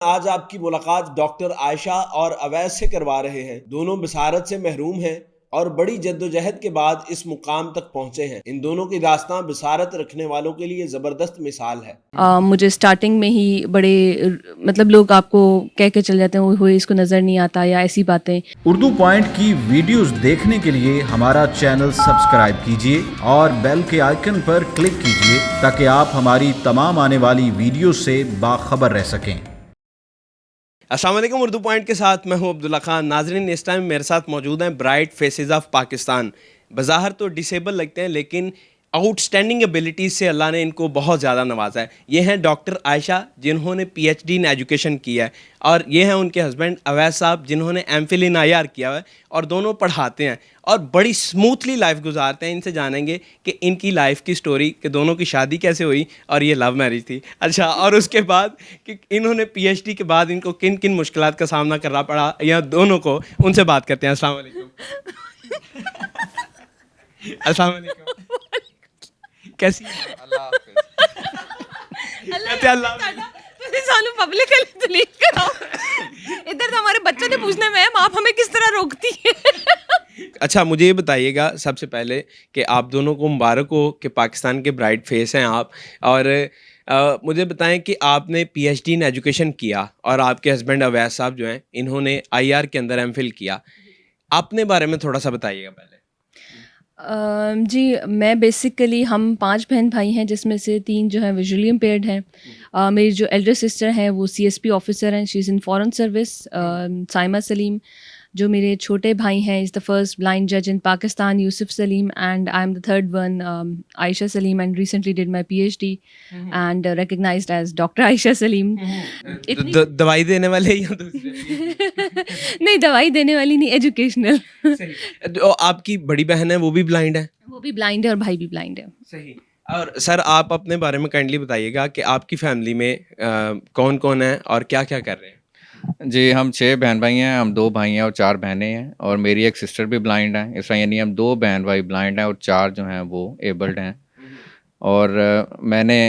आज आपकी मुलाकात डॉक्टर आयशा और अवैस से करवा रहे हैं। दोनों बसारत से महरूम हैं और बड़ी जद्दोजहद के बाद इस मुकाम तक पहुंचे हैं। इन दोनों की दास्तां बसारत रखने वालों के लिए ज़बरदस्त मिसाल है। मुझे स्टार्टिंग में ही बड़े मतलब लोग आपको कह के चले जाते हैं, ओए इसको नज़र नहीं आता या ऐसी बातें। उर्दू पॉइंट की वीडियोस देखने के लिए हमारा चैनल सब्सक्राइब कीजिए और बेल के आइकन पर क्लिक कीजिए ताकि आप हमारी तमाम आने वाली वीडियो से बाखबर रह सकें। अस्सलाम वालेकुम। उर्दू पॉइंट के साथ मैं हूं अब्दुल्ला खान। नाजरीन, इस टाइम मेरे साथ मौजूद हैं ब्राइट फेसेस ऑफ पाकिस्तान। बज़ाहिर तो डिसेबल लगते हैं लेकिन आउटस्टैंडिंग एबिलिटीज़ से अल्लाह ने इनको बहुत ज़्यादा नवाजा है। ये हैं डॉक्टर आयशा जिन्होंने पीएचडी इन एजुकेशन किया है, और ये हैं उनके हस्बैंड अवैस साहब जिन्होंने एमफिल इन आईआर किया हुआ है और दोनों पढ़ाते हैं और बड़ी स्मूथली लाइफ गुजारते हैं। इनसे जानेंगे कि इनकी लाइफ की स्टोरी, कि दोनों की शादी कैसे हुई और ये लव मैरिज थी। अच्छा, और उसके बाद कि इन्होंने पीएचडी के बाद इनको किन किन मुश्किलात का सामना करना पड़ा, या दोनों को, उनसे बात करते हैं। अस्सलाम वालेकुम। अस्सलाम वालेकुम। कैसी हैं? अल्लाह हाफ़िज़। कहते हैं अल्लाह ਤੁਸੀਂ ਸਾਨੂੰ पब्लिकली डिलीट कराओ। इधर तो हमारे बच्चे ने पूछना है, मैम आप हमें किस तरह रोकती है। अच्छा, मुझे ये बताइएगा सबसे पहले कि आप दोनों को मुबारक हो कि पाकिस्तान के ब्राइट फेस हैं आप। और मुझे बताएं कि आपने पीएचडी इन एजुकेशन किया और आपके हस्बैंड अवैस साहब जो हैं इन्होंने आईआर के अंदर एमफिल किया। अपने बारे में थोड़ा सा बताइएगा पहले। जी, मैं बेसिकली हम 5 बहन-भाई हैं जिसमें से 3 जो हैं विजुअली इम्पेयर्ड हैं। मेरी जो एल्डर सिस्टर हैं वो सीएसपी ऑफ़िसर हैं, she is in foreign service. Saima Salim. जो मेरे छोटे भाई हैं इज़ द फर्स्ट ब्लाइंड जज in Pakistan, Yusuf Saleem, and I am the third one, Ayesha Saleem, and recently did my PhD and recognised as doctor Ayesha Saleem. इतनी दवाई देने वाले या दूसरे? नहीं, दवाई देने वाली नहीं, एजुकेशनल। सही। तो आपकी बड़ी बहन है, वो भी ब्लाइंड है? वो भी ब्लाइंड है और भाई भी ब्लाइंड है। सही। और सर, आप अपने बारे में काइंडली बताइएगा कि आपकी फैमिली में कौन कौन है और क्या क्या कर रहे हैं? जी, हम 6 बहन भाई हैं, हम 2 भाई हैं और 4 बहनें हैं, और मेरी एक सिस्टर भी ब्लाइंड है। इस तरह यानी हम 2 बहन भाई ब्लाइंड हैं और 4 जो हैं वो एबल्ड हैं। और मैंने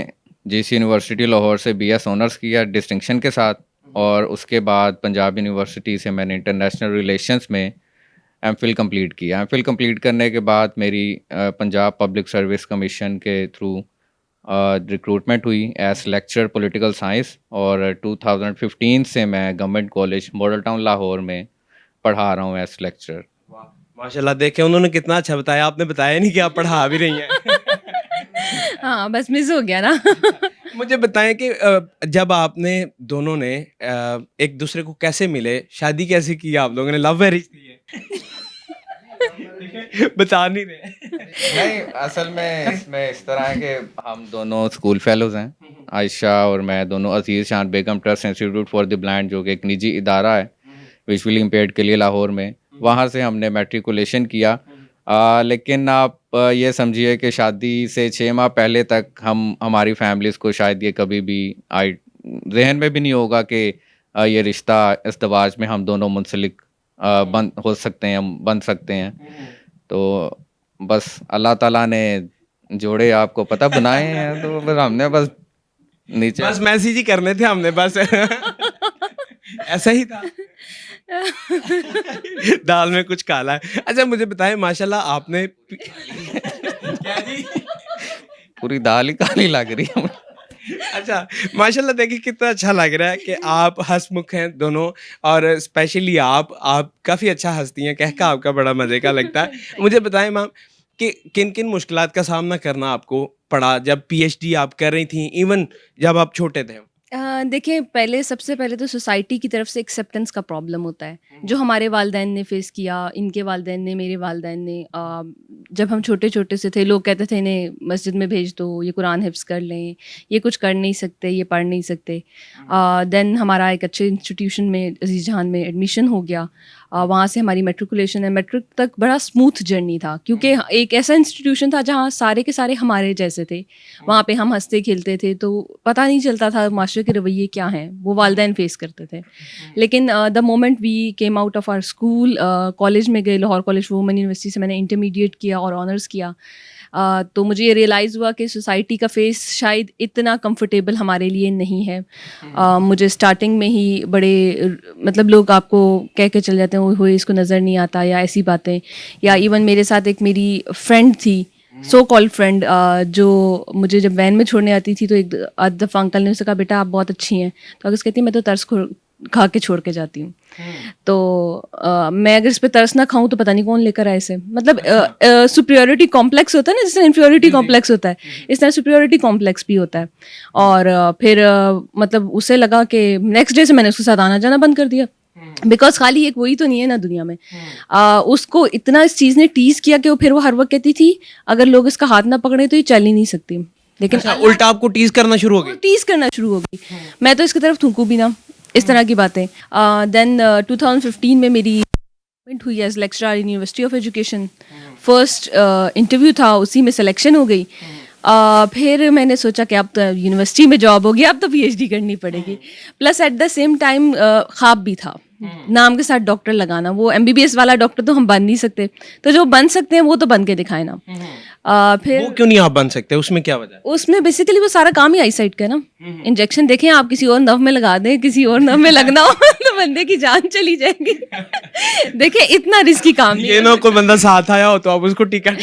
जीसी यूनिवर्सिटी लाहौर से बीएस ऑनर्स किया डिस्टिंक्शन के साथ, और उसके बाद पंजाब यूनिवर्सिटी से मैंने इंटरनेशनल रिलेशंस में एमफिल कंप्लीट किया। एमफिल कंप्लीट करने के बाद मेरी पंजाब पब्लिक सर्विस कमीशन के थ्रू रिक्रूटमेंट हुई एज लेक्चर पॉलिटिकल साइंस, और 2015 से मैं government college model town Lahore में पढ़ा रहा हूँ एज लेक्चर। वाह, माशाल्लाह। देखें उन्होंने कितना अच्छा बताया, आपने बताया नहीं कि आप पढ़ा भी रही हैं। हाँ, बस मिस हो गया ना। मुझे बताएं कि जब आपने दोनों ने एक दूसरे को कैसे मिले, शादी कैसे की आप लोगों ने, लव मैरिज थी ये? बता नहीं रहे। नहीं, असल में इसमें इस तरह है कि हम दोनों स्कूल फेलोज़ हैं। आयशा और मैं दोनों Aziz Shan Begum trust institute for the blind, जो कि एक निजी इदारा है विजुअली इम्पेयर्ड के लिए लाहौर में, वहाँ से हमने मैट्रिकुलेशन किया। लेकिन आप ये समझिए कि शादी से 6 माह पहले तक हमारी फैमिलीज़ को शायद ये कभी भी ज़हन में भी नहीं होगा कि ये रिश्ता इज़्दवाज में हम दोनों मुंसलिक बन हो सकते हैं, बन सकते हैं। तो बस अल्लाह ताला ने जोड़े आपको पता बनाए हैं, तो बस हमने बस नीचे बस मैसेज ही करने थे हमने, बस। ऐसा ही था। दाल में कुछ काला है। अच्छा, मुझे बताएं, माशाल्लाह आपने क्या जी? पूरी दाल ही काली लग रही है। अच्छा, माशाल्लाह देखिए कितना अच्छा लग रहा है कि आप हंसमुख हैं दोनों, और स्पेशली आप काफ़ी अच्छा हंसती हैं, कहका आपका बड़ा मज़े का लगता है। मुझे बताएं मैम कि किन किन मुश्किलात का सामना करना आपको पड़ा जब पीएचडी आप कर रही थी, इवन जब आप छोटे थे? देखिए, पहले सबसे पहले तो सोसाइटी की तरफ से एक्सेप्टेंस का प्रॉब्लम होता है, जो हमारे वालिदैन ने फ़ेस किया, इनके वालिदैन ने, मेरे वालिदैन ने। जब हम छोटे-छोटे से थे, लोग कहते थे इन्हें मस्जिद में भेज दो, ये कुरान हिफ्ज़ कर लें, ये कुछ कर नहीं सकते, ये पढ़ नहीं सकते। देन हमारा एक अच्छे इंस्टीट्यूशन में अज़ीज़ जहान में एडमिशन हो गया। वहाँ से हमारी मैट्रिकुलेशन है, मैट्रिक तक बड़ा स्मूथ जर्नी था, क्योंकि एक ऐसा इंस्टीट्यूशन था जहाँ सारे के सारे हमारे जैसे थे। वहाँ पे हम हँसते खेलते थे, तो पता नहीं चलता था मास्टर के रवैये क्या हैं, वो वालिदैन फ़ेस करते थे। लेकिन the moment we came out of our school, college में गए, लाहौर कॉलेज वुमेन यूनिवर्सिटी से मैंने इंटरमीडिएट किया और ऑनर्स किया। तो मुझे ये रियलाइज़ हुआ कि सोसाइटी का फेस शायद इतना कंफर्टेबल हमारे लिए नहीं है। मुझे स्टार्टिंग में ही बड़े मतलब लोग आपको कह के चले जाते हैं वो इसको नज़र नहीं आता या ऐसी बातें, या इवन मेरे साथ एक मेरी फ्रेंड थी, सो कॉल्ड फ्रेंड, जो मुझे जब वैन में छोड़ने आती थी तो एक आध दफ़ा अंकल ने उससे कहा बेटा आप बहुत अच्छी हैं, तो अगर कहती मैं तो तरस खा के छोड़ के जाती हूँ। तो मैं अगर इस पे तरस ना खाऊं तो पता नहीं कौन लेकर आए इसे, मतलब सुपीरियरिटी कॉम्प्लेक्स होता है ना, जिससे इन्फीरियरिटी कॉम्प्लेक्स होता है, इस तरह सुपीरियरिटी कॉम्प्लेक्स भी होता है। और फिर मतलब उसे लगा कि नेक्स्ट डे से मैंने उसके साथ आना जाना बंद कर दिया, बिकॉज खाली एक वही तो नहीं है ना दुनिया में। उसको इतना इस चीज़ ने टीज किया कि वो फिर वो हर वक्त कहती थी अगर लोग इसका हाथ ना पकड़े तो ये चल ही नहीं सकती। लेकिन उल्टा आपको टीज करना शुरू हो गई? टीज करना शुरू हो गई, मैं तो इसकी तरफ थूकूं भी ना, इस तरह की बातें। देन 2015 में मेरी अपॉइंटमेंट हुई as lecturer university of education. First interview था, उसी में सिलेक्शन हो गई। फिर मैंने सोचा कि अब तो यूनिवर्सिटी में जॉब होगी, अब तो पीएचडी करनी पड़ेगी। Plus at the same time ख्वाब भी था नाम के साथ डॉक्टर लगाना। वो एमबीबीएस वाला डॉक्टर तो हम बन नहीं सकते, तो जो बन सकते हैं वो तो बन के दिखाए ना। फिर वो क्यों नहीं आप बन सकते, उसमें क्या वजह है? उसमें बेसिकली वो सारा काम ही आई साइड का है ना। इंजेक्शन देखें आप किसी और नर्व में लगा दें, किसी और नर्व में लगना हो तो बंदे की जान चली जाएगी। देखिए इतना रिस्की काम नहीं ये ना कोई बंदा साथ आया हो तो आप उसको टिकट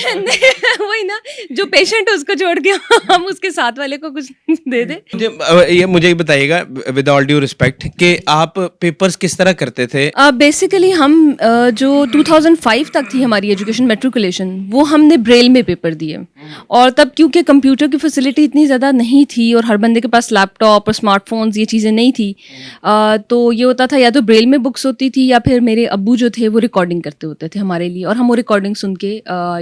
वही ना, जो पेशेंट है उसको छोड़ के हम उसके साथ वाले को कुछ दे दे। मुझे बताइएगा विद ऑल ड्यू रिस्पेक्ट कि आप पेपर्स किस तरह करते थे? बेसिकली हम जो 2005 तक थी हमारी एजुकेशन मेट्रिकुलेशन, वो हमने ब्रेल में पेपर दिए। और तब क्योंकि कंप्यूटर की फैसिलिटी इतनी ज़्यादा नहीं थी और हर बंदे के पास लैपटॉप और स्मार्टफोन्स ये चीज़ें नहीं थी, तो ये होता था या तो ब्रेल में बुक्स होती थी या फिर मेरे अब्बू जो थे वो रिकॉर्डिंग करते होते थे हमारे लिए, और हम वो रिकॉर्डिंग सुन के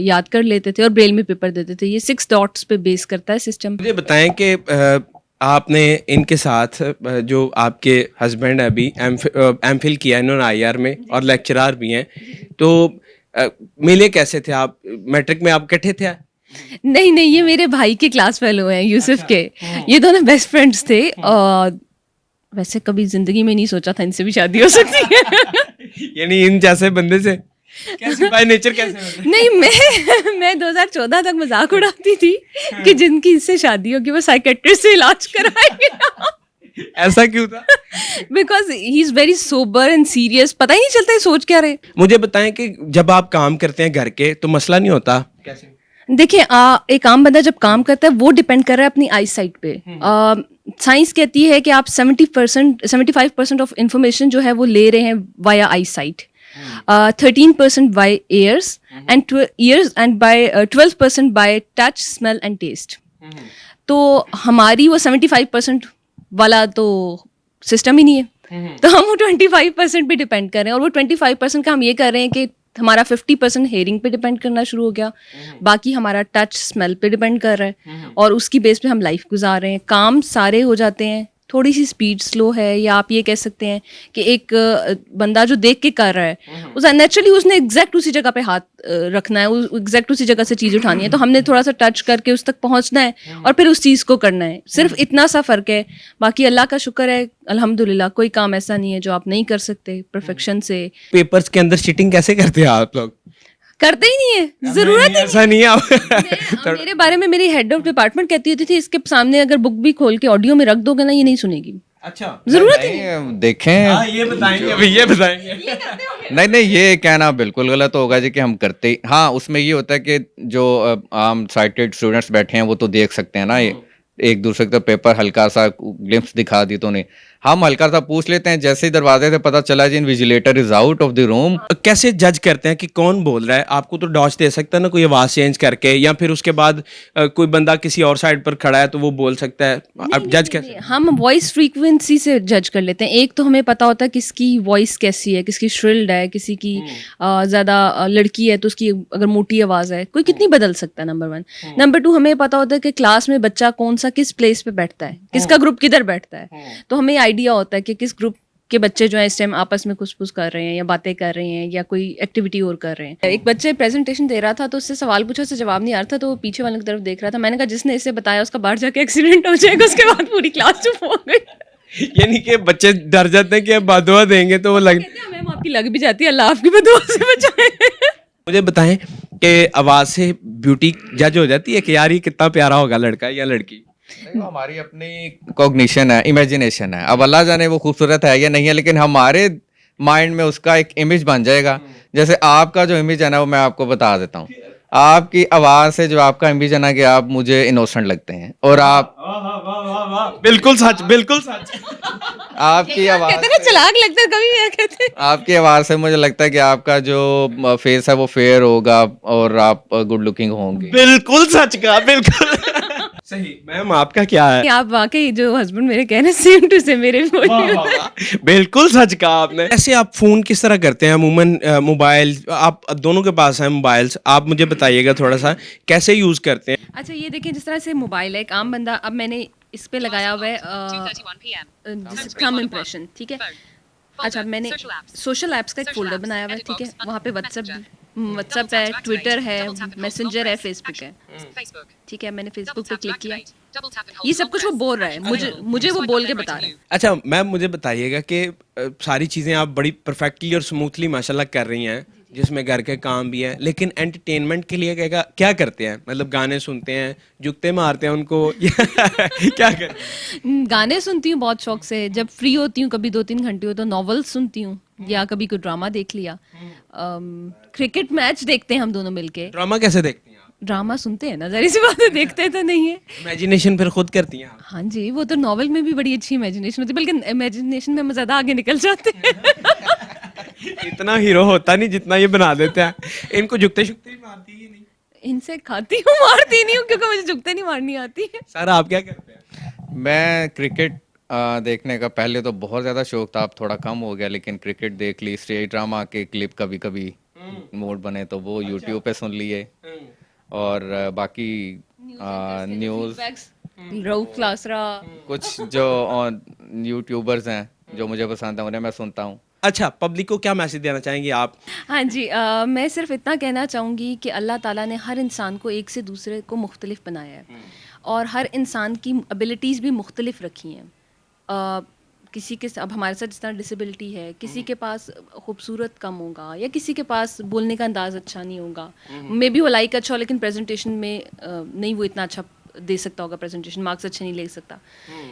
याद कर लेते थे और ब्रेल में पेपर देते थे। ये 6 डॉट्स पे बेस करता है सिस्टम। मुझे बताएं कि आपने इनके साथ जो आपके हस्बैंड है अभी एमफिल किया इन्होंने आईआर में और लेक्चरर भी हैं, तो मिले कैसे थे आप? मैट्रिक में आप इकट्ठे थे? नहीं, ये मेरे भाई के क्लास फेलो हैं यूसुफ के। ये दोनों बेस्ट फ्रेंड्स थे। वैसे कभी जिंदगी में नहीं सोचा था इनसे भी शादी हो सकती है। यानी इन जैसे बंदे से कैसे बाय नेचर कैसे? नहीं, मैं 2014 तक मजाक उड़ाती थी कि जिनकी इससे शादी होगी वो साइकेट्रिस्ट से इलाज कराएंगे। ऐसा क्यों था? Because he is very sober and serious, पता ही नहीं चलता है सोच क्या रहे। मुझे बताएं कि जब आप काम करते हैं घर के तो मसला नहीं होता? कैसे? देखिए एक आम बंदा जब काम करता है वो डिपेंड कर रहा है अपनी आई साइट पे। साइंस कहती है कि आप 75% ऑफ इंफॉर्मेशन जो है वो ले रहे हैं via eyesight, 13% by ears and by 12% by touch, smell and taste. तो हमारी वो 75% वाला तो सिस्टम ही नहीं है, तो हम वो 25% पे डिपेंड कर रहे हैं। और वो 25% का हम ये कर रहे हैं कि हमारा 50% हेयरिंग पे डिपेंड करना शुरू हो गया, बाकी हमारा टच स्मेल पे डिपेंड कर रहा है, और उसकी बेस पे हम लाइफ गुजार रहे हैं। काम सारे हो जाते हैं, थोड़ी सी स्पीड स्लो है, या आप ये कह सकते हैं कि एक बंदा जो देख के कर रहा है उस नेचुरली उसने एग्जैक्ट उसी जगह पे हाथ रखना है, एग्जैक्ट उसी जगह से चीज़ उठानी है, तो हमने थोड़ा सा टच करके उस तक पहुंचना है और फिर उस चीज़ को करना है। सिर्फ इतना सा फ़र्क है, बाकी अल्लाह का शुक्र है अल्हम्दुलिल्लाह कोई काम ऐसा नहीं है जो आप नहीं कर सकते परफेक्शन से। पेपर्स के अंदर चीटिंग कैसे करते हैं आप लोग? करते ही नहीं है, जरूरत ही ऐसा नहीं है आप मेरे बारे में मेरी हेड ऑफ डिपार्टमेंट कहती होती थी इसके सामने अगर बुक भी खोल के ऑडियो में रख दोगे ना ये नहीं सुनेगी। अच्छा, जरूरत ही नहीं, देखें ये बताएंगे अभी, ये बताएंगे। नहीं ये कहना बिल्कुल गलत होगा जी कि हम करते ही। हाँ, उसमें ये होता है कि जो आम साइटेड स्टूडेंट्स बैठे हैं वो तो देख सकते हैं ना, ये एक दूसरे का पेपर हल्का सा ग्लिम्स दिखा दी तो नहीं, हम हल्का सा पूछ लेते हैं, जैसे ही दरवाजे से पता चला जी invigilator is out of the room. कैसे जज करते हैं कि कौन बोल रहा है? आपको तो डॉज दे सकता है ना कोई आवाज चेंज करके, या फिर उसके बाद कोई बंदा किसी और साइड पर खड़ा है तो वो बोल सकता है। आप जज कैसे? हम वॉइस फ्रीक्वेंसी से जज कर लेते हैं। एक तो हमें पता होता है किसकी वॉइस कैसी है, किसकी श्रिल्ड है, किसी की ज़्यादा लड़की है तो उसकी अगर मोटी आवाज़ है, कोई कितनी बदल सकता है, नंबर 1। नंबर 2 हमें पता होता है कि क्लास में बच्चा कौन सा किस प्लेस पे बैठता है, किसका ग्रुप किधर बैठता है, तो हमें आइडिया होता है कि किस ग्रुप के बच्चे जो है इस टाइम आपस में कुछ कर रहे हैं या बातें कर रहे हैं या कोई एक्टिविटी और कर रहे हैं। एक बच्चे प्रेजेंटेशन दे रहा था तो उससे सवाल पूछा, उससे जवाब नहीं आ रहा था, तो वो पीछे वाले की तरफ देख रहा था। मैंने कहा जिसने इसे बताया उसका बाहर जाके एक्सीडेंट हो जाएगा। उसके बाद पूरी क्लास चुप हो गई। यानी कि बच्चे डर जाते हैं कि अब बदुआ देंगे तो वो लग मैम आपकी लग भी जाती है, अल्लाह आपकी बदुआ से बचाए। मुझे बताएं कि आवाज़ से ब्यूटी जज हो जाती है कि यार ये कितना प्यारा होगा लड़का या लड़की? नहीं, वो हमारी अपनी कॉग्निशन है, इमेजिनेशन है। अब अल्लाह जाने वो खूबसूरत है या नहीं है, लेकिन हमारे माइंड में उसका एक इमेज बन जाएगा। जैसे आपका जो इमेज है ना, वो मैं आपको बता देता हूँ। आपकी आवाज़ से जो आपका इमेज है ना, कि आप मुझे इनोसेंट लगते हैं, और आप बिल्कुल सच, बिल्कुल सच। आपकी आवाज़ कहते हैं ना चालाक लगता है, कभी भी कहते हैं। आपकी आवाज़ से मुझे लगता है कि आपका जो फेस है वो फेयर होगा और आप गुड लुकिंग होंगे। बिल्कुल सच कहा, बिल्कुल सही। मैम आपका क्या है? आप वाकई जो हस्बैंड मेरे कह रहे हैं सेम टू सेम मेरे भी वही होता है। बिल्कुल सच कहा आपने। ऐसे आप फोन किस तरह करते हैं अमूमन? मोबाइल आप दोनों के पास हैं मोबाइल्स, आप मुझे बताइएगा थोड़ा सा कैसे यूज करते हैं? अच्छा ये देखिए, जिस तरह से मोबाइल है, एक आम बंदा, अब मैंने इस पे लगाया हुआ है थंब इम्प्रेशन, ठीक है। अच्छा मैंने सोशल ऐप्स का एक फोल्डर बनाया हुआ है, ठीक है। वहाँ पे व्हाट्सएप है, ट्विटर है, मैसेंजर है, फेसबुक है, ठीक है। मैंने फेसबुक पे क्लिक किया, ये सब कुछ वो बोल रहा है, मुझे वो बोल के बता रहा है। अच्छा मैम मुझे बताइएगा कि सारी चीज़ें आप बड़ी परफेक्टली और स्मूथली माशाल्लाह कर रही हैं, जिसमें घर के काम भी हैं, लेकिन एंटरटेनमेंट के लिए क्या करते हैं? मतलब गाने सुनते हैं, जुगते मारते हैं उनको क्या करते हैं? गाने सुनती हूँ बहुत शौक से, जब फ्री होती हूँ कभी 2-3 घंटे हो तो नॉवेल्स सुनती हूँ, या कभी कोई ड्रामा देख लिया। क्रिकेट मैच देखते हैं हम दोनों मिलके। ड्रामा कैसे देखती हैं आप? ड्रामा सुनते हैं ना, जरी सी बात है, देखते तो नहीं है। इमेजिनेशन फिर खुद करती हैं आप? हाँ जी, वो तो नॉवेल में भी बड़ी अच्छी इमेजिनेशन होती है, बल्कि इमेजिनेशन में हम ज़्यादा आगे निकल जाते हैं। इतना हीरो होता नहीं जितना ये बना देते हैं। इनको जुगते शुगते ही मारती है नहीं? इनसे खाती हूँ, मारती नहीं हूँ, क्योंकि मुझे झुकते नहीं मारनी आती है। सर आप क्या करते हैं? मैं क्रिकेट देखने का पहले तो बहुत ज़्यादा शौक था, अब थोड़ा कम हो गया, लेकिन क्रिकेट देख ली, स्टेज ड्रामा के क्लिप कभी कभी मूड बने तो वो यूट्यूब पे सुन लिए, और बाकी न्यूज़ रऊफ क्लासरा। कुछ जो यूट्यूबर्स हैं जो मुझे पसंद है उन्हें मैं सुनता हूँ। अच्छा पब्लिक को क्या मैसेज देना चाहेंगे आप? हाँ जी, मैं सिर्फ इतना कहना चाहूँगी कि अल्लाह ताला ने हर इंसान को एक से दूसरे को मुख्तलिफ बनाया है, और हर इंसान की एबिलिटीज़ भी मुख्तलिफ रखी हैं। किसी के अब हमारे साथ जिस तरह डिसेबिलिटी है, किसी के पास खूबसूरत कम होगा, या किसी के पास बोलने का अंदाज़ अच्छा नहीं होगा, मे बी वो लाइक अच्छा हो लेकिन प्रेजेंटेशन में नहीं वो इतना अच्छा दे सकता होगा, प्रेजेंटेशन मार्क्स अच्छे नहीं ले सकता,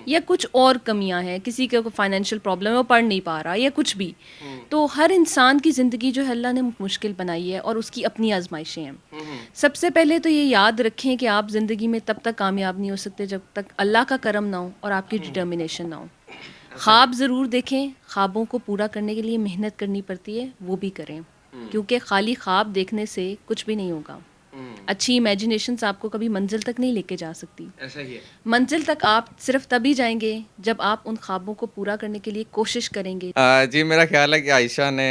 या कुछ और कमियां हैं, किसी का फाइनेंशियल प्रॉब्लम है वो पढ़ नहीं पा रहा, या कुछ भी। तो हर इंसान की ज़िंदगी जो है अल्लाह ने मुश्किल बनाई है, और उसकी अपनी आजमाइशें हैं। सबसे पहले तो ये याद रखें कि आप ज़िंदगी में तब तक कामयाब नहीं हो सकते जब तक अल्लाह का करम ना हो और आपकी डिटर्मिनेशन ना हो। ख्वाब ज़रूर देखें, ख्वाबों को पूरा करने के लिए मेहनत करनी पड़ती है, वो भी करें, क्योंकि खाली ख्वाब देखने से कुछ भी नहीं होगा। अच्छी इमेजिनेशंस आपको कभी मंजिल तक नहीं लेके जा सकती। ऐसा ही है। मंजिल तक आप सिर्फ तभी जाएंगे जब आप उन ख्वाबों को पूरा करने के लिए कोशिश करेंगे। जी मेरा ख्याल है कि आयशा ने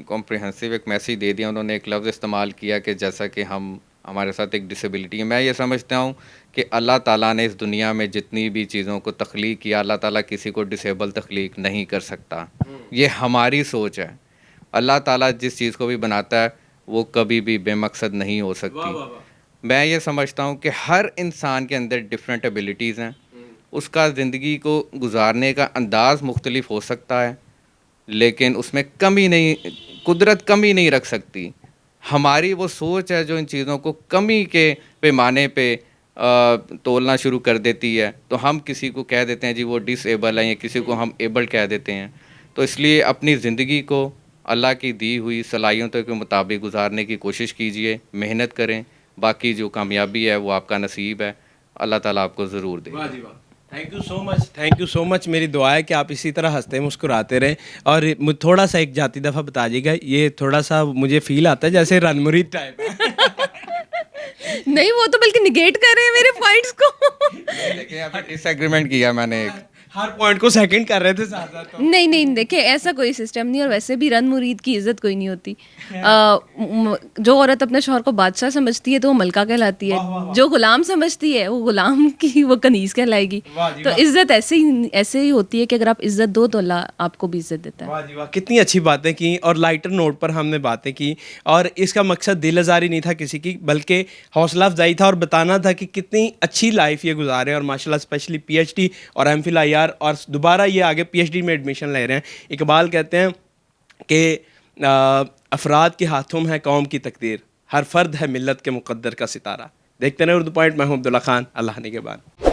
कॉम्प्रिहेंसिव एक मैसेज दे दिया। उन्होंने एक लफ्ज़ इस्तेमाल किया कि जैसा कि हमारे साथ एक डिसेबिलिटी है। मैं ये समझता हूँ कि अल्लाह ताला ने इस दुनिया में जितनी भी चीज़ों को तख्लीक किया, अल्लाह ताला किसी को डिसेबल तख्लीक नहीं कर सकता। ये हमारी सोच है। अल्लाह ताला जिस चीज़ को भी बनाता है वो कभी भी बेमकसद नहीं हो सकती। मैं ये समझता हूँ कि हर इंसान के अंदर डिफरेंट एबिलिटीज़ हैं। उसका ज़िंदगी को गुजारने का अंदाज़ मुख्तलिफ हो सकता है, लेकिन उसमें कमी नहीं, कुदरत कमी नहीं रख सकती। हमारी वो सोच है जो इन चीज़ों को कमी के पैमाने पे तोलना शुरू कर देती है। तो हम किसी को कह देते हैं जी वो डिसेबल है, या किसी को हम एबल कह देते हैं। तो इसलिए अपनी ज़िंदगी को अल्लाह की दी हुई सलाहियतों के मुताबिक गुजारने की कोशिश कीजिए, मेहनत करें। बाकी जो कामयाबी है वो आपका नसीब है, अल्लाह ताला आपको ज़रूर दे। वाह जी वाह, thank you so much, thank you so much. मेरी दुआ है कि आप इसी तरह हंसते मुस्कुराते रहें। और थोड़ा सा एक जाती दफ़ा बता दीजिएगा, ये थोड़ा सा मुझे फील आता है जैसे रणमुरीद टाइप है। नहीं, वो तो बल्कि निगेट कर रहे हैं मेरे पॉइंट्स को। देखिए अभी डिसएग्रीमेंट किया मैंने एक, हर पॉइंट को सेकंड कर रहे थे साथ साथ। तो नहीं नहीं, देखिए ऐसा कोई सिस्टम नहीं, और वैसे भी रन मुरीद की इज्जत कोई नहीं होती। जो औरत अपने शौहर को बादशाह समझती है तो वो मलका कहलाती है, जो गुलाम समझती है वो गुलाम की वो कनीज कहलाएगी। तो इज्जत ऐसे ही होती है कि अगर आप इज्जत दो तो अल्लाह आपको भी इज्जत देता है। वाह जी वाह, कितनी अच्छी बातें की और लाइटर नोट पर हमने बातें की। और इसका मकसद दिल आज़ारी नहीं था किसी की, बल्कि हौसला अफजाई था और बताना था कि कितनी अच्छी लाइफ ये गुजारे। और माशाल्लाह स्पेशली पीएचडी और एमफिल आईआर, और दोबारा ये आगे पीएचडी में एडमिशन ले रहे हैं। इकबाल कहते हैं कि अफराद के हाथों में है कौम की तकदीर, हर फर्द है मिल्लत के मुकद्दर का सितारा। देखते रहे उर्दू पॉइंट, मैं हूं अब्दुल्ला खान, अल्लाह निगहबान।